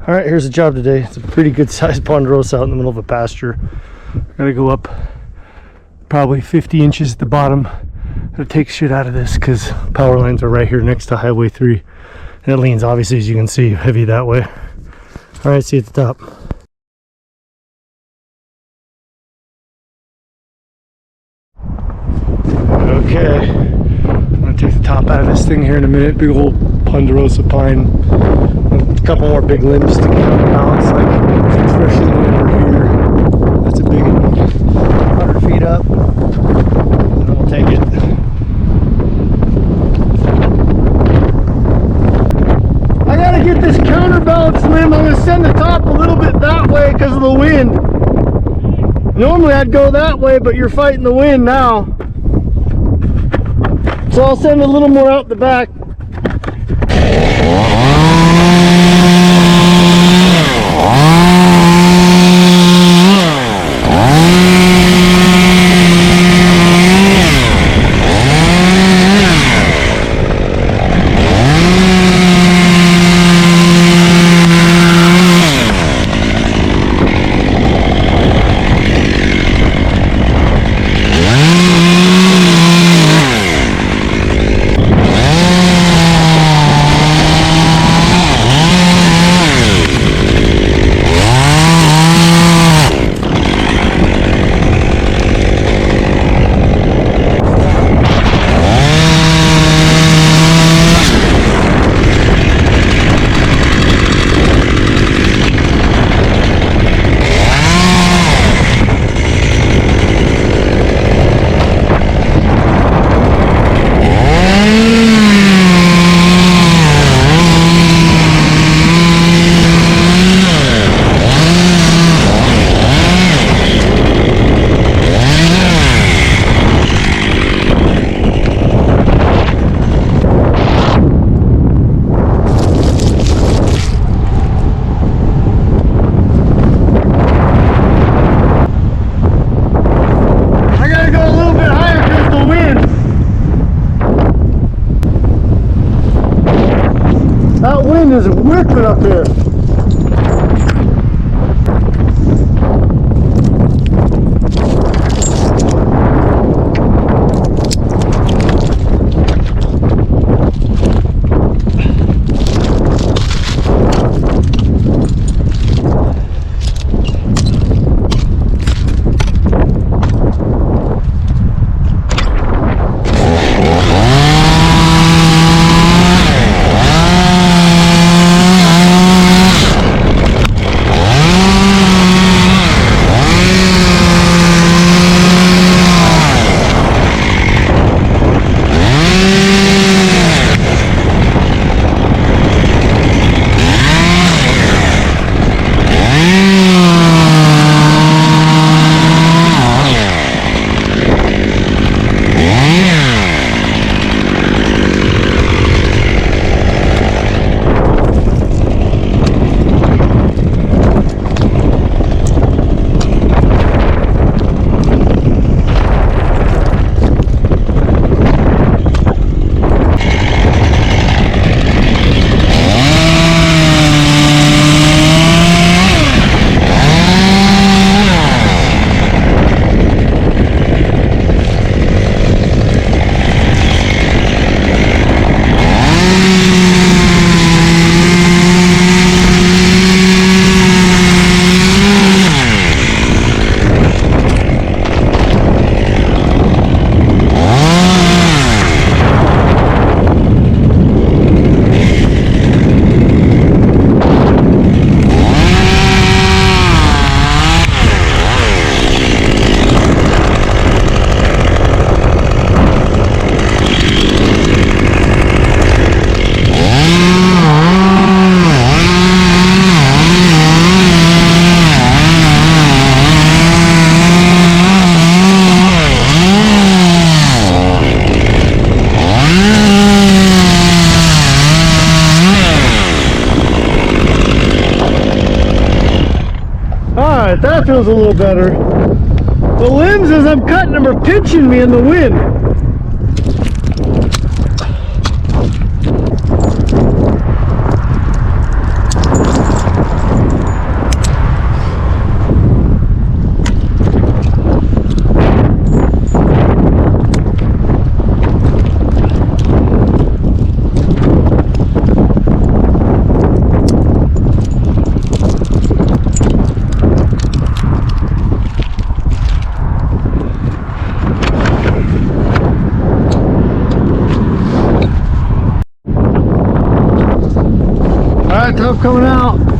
All right, here's the job today. It's a pretty good sized ponderosa out in the middle of a pasture. Gotta go up probably 50 inches at the bottom. Gotta take shit out of this because power lines are right here next to Highway 3. And it leans, obviously, as you can see, heavy that way. All right, see you at the top. Okay, I'm gonna take the top out of this thing here in a minute. Big old ponderosa pine. A couple more big limbs to counterbalance, like especially over here. That's a big one. 100 feet up. And then we'll take it. I gotta get this counterbalance limb. I'm gonna send the top a little bit that way because of the wind. Normally I'd go that way, but you're fighting the wind now. So I'll send a little more out the back. That wind is whipping up there. Alright, that feels a little better. The limbs as I'm cutting them are pinching me in the wind. hot tub coming out.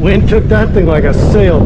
Wind took that thing like a sail.